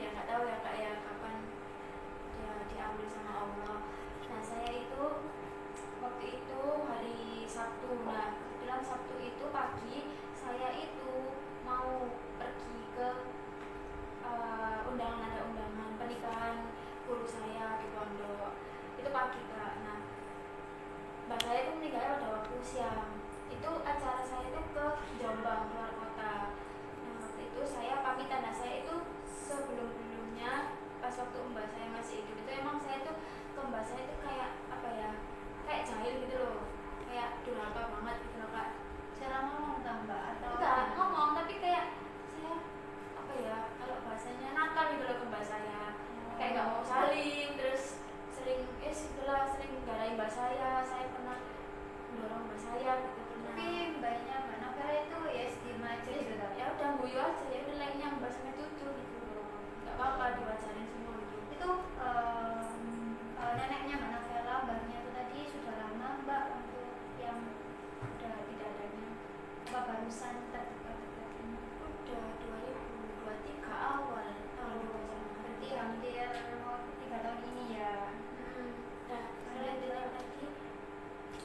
ya nggak tahu ya kak ya kapan dia diambil sama Allah. Nah saya itu waktu itu hari Sabtu. Nah kebetulan Sabtu itu pagi saya itu mau pergi ke undangan, ada undangan pernikahan guru saya di pondok itu pagi kak. Nah mbak saya itu meninggalnya pada waktu siang. Itu acara saya itu ke Jombang, keluar kota. Nah waktu itu saya pamitan. Nah saya itu sebelum-sebelumnya pas waktu mbak saya masih hidup itu emang saya tuh ke mbak saya itu kayak apa ya, kayak jahil gitu loh, kayak durhaka banget gitu loh kak. Cara ngomong tambah atau Enggak ngomong tapi kayak saya apa ya, kalau bahasanya nakal gitu loh ke mbak saya. Kayak nggak mau salim, terus sering setelah sering garain mbak saya pernah mendorong mbak saya gitu pernah. tapi mbaknya mbak Novela itu ya diem aja gitu kan? Ya udah guyu aja, ya udah lainnya mbak sama cucu gitu loh, nggak apa-apa diwajarin semua gitu. Itu neneknya mbak Novela, mbaknya itu tadi sudah lama mbak untuk yang udah tidak adanya apa barusan terdekat ini? Udah 2023 awal tahun 2023. Berarti hampir mau 3 tahun ini ya. Nah saya bilang tadi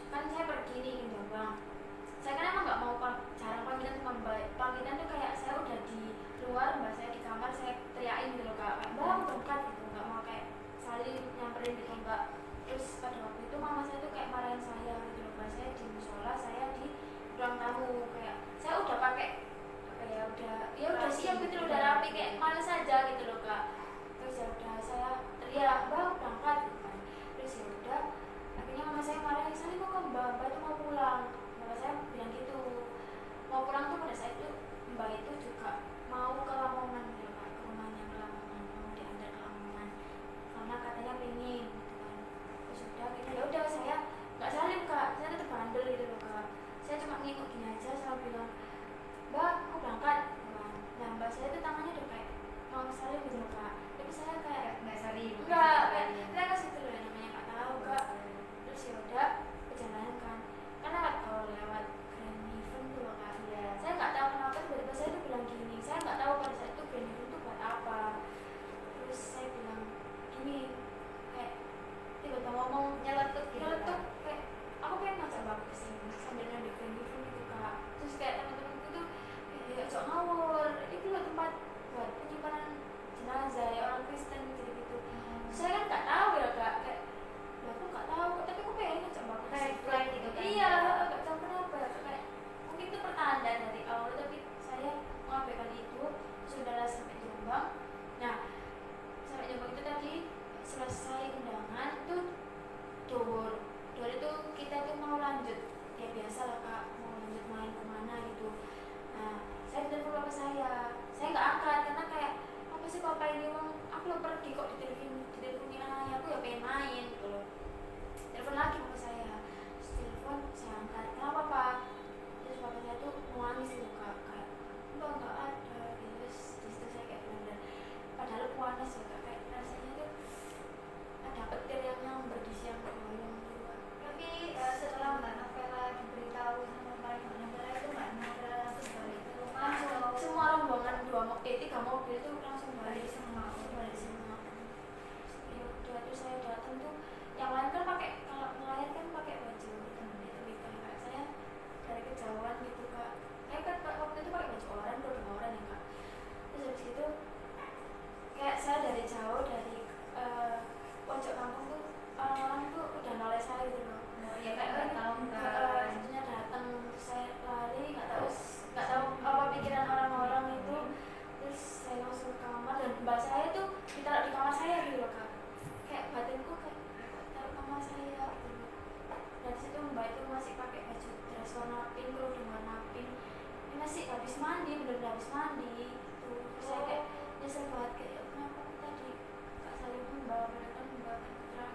kan saya pergi nih ke Jombang. Saya kan emang nggak mau jarang pamitan sama mbak. Pamitan tuh kayak saya udah di luar, mbak saya di kamar, saya teriakin gitu loh kak, mbak aku berangkat gitu, nggak mau kayak saling nyamperin gitu mbak. Terus pada waktu itu mama saya tuh kayak marahin saya gitu loh, mbak saya di musola, saya di ruang tamu. Kayak saya udah pakai apa ya, udah siap gitu loh, udah rapi, kayak males aja gitu loh kak. Terus ya udah saya teriak mbak aku berangkat gitu kan. Terus ya udah akhirnya mama saya marahin, saya kok ke mbak itu mau pulang. Mama saya bilang gitu mau pulang tuh pada saat itu mbak itu juga mau ke Lamongan gitu kak, ke rumahnya ke Lamongan, mau diantar ke Lamongan karena katanya pengen gitu kan. Terus udah gitu ya udah saya nggak salim kak, saya tetap bandel gitu loh kak. Saya cuma ngikut gini aja, saya bilang mbak aku berangkat gitu kan. Nah mbak saya tuh tangannya udah kayak mau salim gitu loh kak, tapi saya kayak Nggak saling. enggak, saya kasih dulu ya, namanya nggak tahu kak. Terus ya udah perjalanan kan, karena kalau lewat Grand Event tuh loh kak ya. Saya nggak tahu kenapa tiba-tiba saya tuh bilang gini, saya nggak tahu pada saat itu Grand Event tuh buat apa. Terus saya bilang gini, kayak tiba-tiba ngomong nyeletuk kayak aku pengen ngajak mbak kesini sambil nonton Grand Event gitu kak. Terus kayak teman-temanku tuh ya ajak ngawur, itu loh tempat buat penyimpanan jenazah ya orang Kristen gitu-gitu. Saya kan nggak tahu ya kak, kayak ya aku nggak tahu tapi aku pengen ngajak mbak ke Kayak situ. flight gitu kan? Iya nggak tahu kenapa ya kak, kayak mungkin itu pertanda dari awal tapi saya mengabaikan itu. Sudahlah sampai Jombang. Nah sampai Jombang itu tadi selesai undangan tuh Dor itu kita tuh mau lanjut ya biasa lah kak, mau lanjut main kemana gitu. Nah saya telepon papa saya nggak angkat karena kayak apa sih papa ini, wong aku lo pergi kok diteleponin ayah, aku ya pengen main gitu loh. Telepon lagi papa saya, terus telepon saya angkat, kenapa pak? Terus papa saya tuh mau nangis gitu kak, kayak mbak nggak ada gitu. Terus disitu saya kayak bener, padahal panas ya kak, kayak rasanya tuh ada petir yang nyamber di siang bolong gitu kak. Tapi setelah mbak Novela diberitahu sama mbak Novela itu mbak Novela langsung balik ke rumah Langsung atau semua rombongan 3 mobil itu langsung balik semua? Ya udah terus saya datang tuh, yang lain kan pakai, kalau nelayan kan pakai baju itu kak. Saya dari kejauhan gitu kak, saya kan waktu itu pakai baju oranye, berapa orang ya kak. Terus habis itu kayak saya dari jauh, dari pojok kampung tuh orang-orang tuh udah noleh saya gitu loh. Ya kayak nggak tahu Tentunya datang, terus saya lari, nggak tahu apa pikiran orang-orang itu. Terus saya langsung ke kamar dan mbak saya tuh ditaruh di kamar saya gitu loh kak. Kayak batinku kayak taruh kamar saya gitu loh. Dan situ mbak itu masih pakai baju dress warna pink, kerudung warna pink. Ini masih habis mandi, bener-bener habis mandi gitu. Terus saya kayak nyesel banget, kayak kenapa aku tadi gak saling mbak, padahal kan mbak terlalu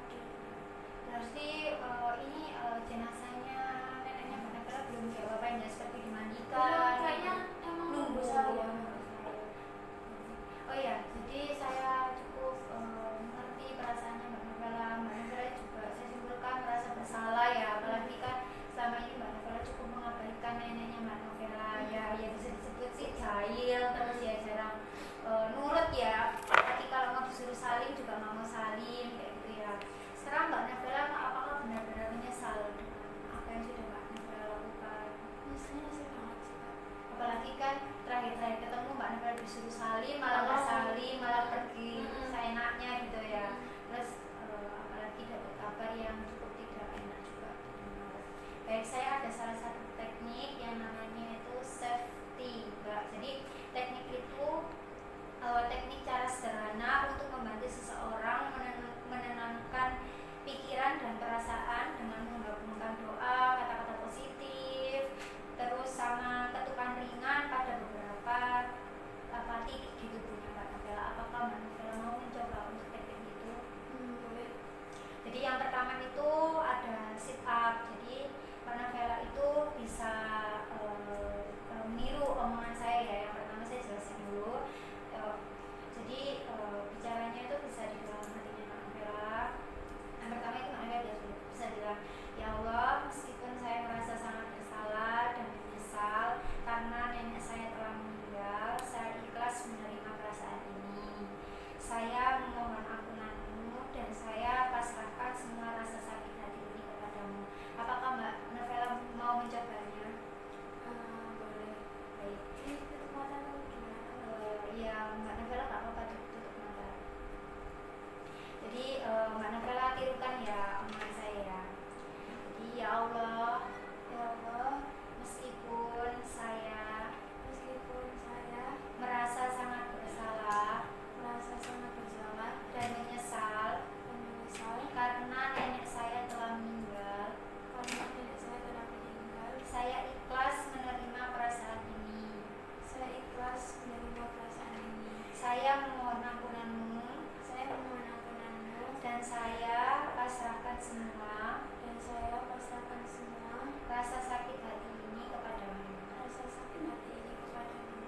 saya pasrahkan semua dan saya pasrahkan semua rasa sakit hati ini kepadamu. rasa sakit hati ini kepadamu.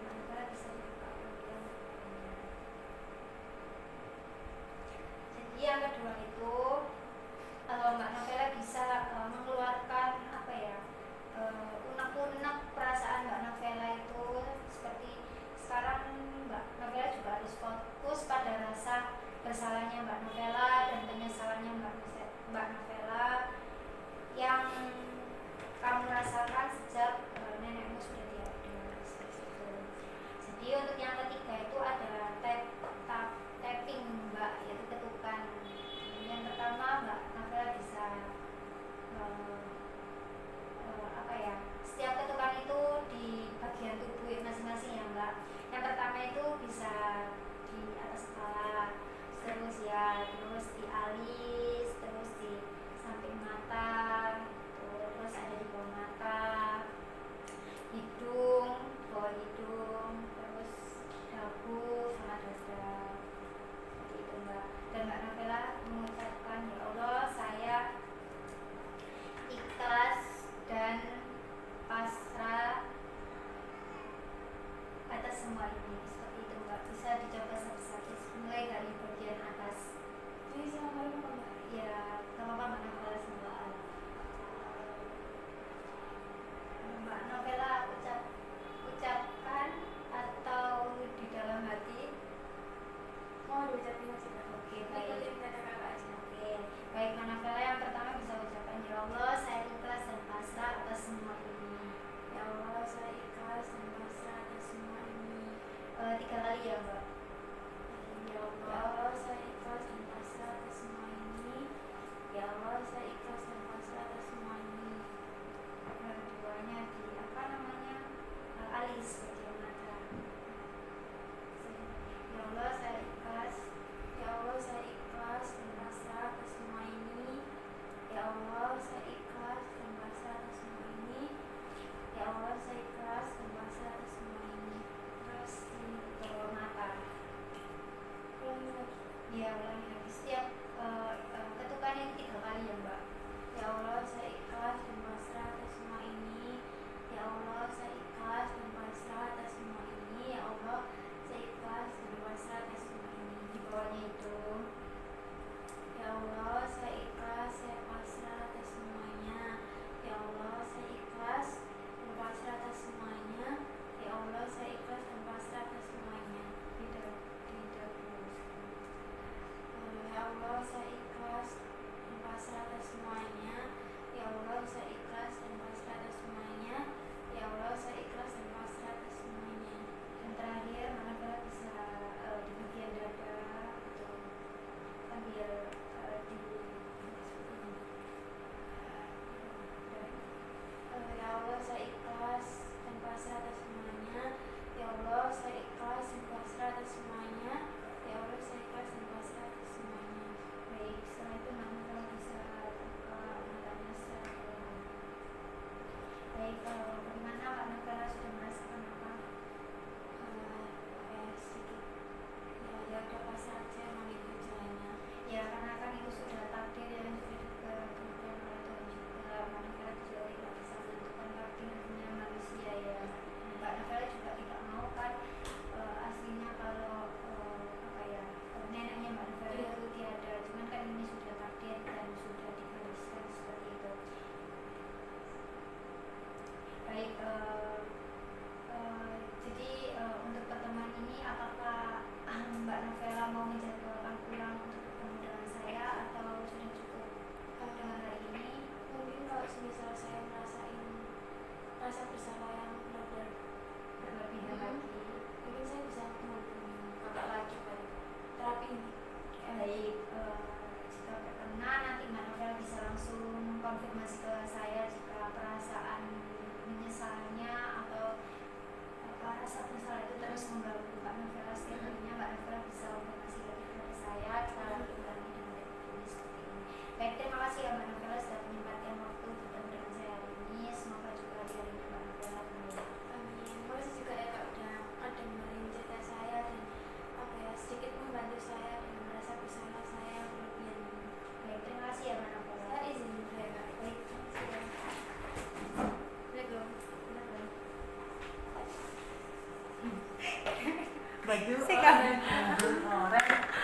Maka bisa dibuka pelan-pelan. Jadi yang kedua itu Mbak Novela bisa mengeluarkan apa ya, unek-unek perasaan Mbak Novela itu. Seperti sekarang Mbak Novela juga harus fokus pada rasa bersalahnya Mbak Novela,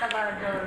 Mantap, Adul.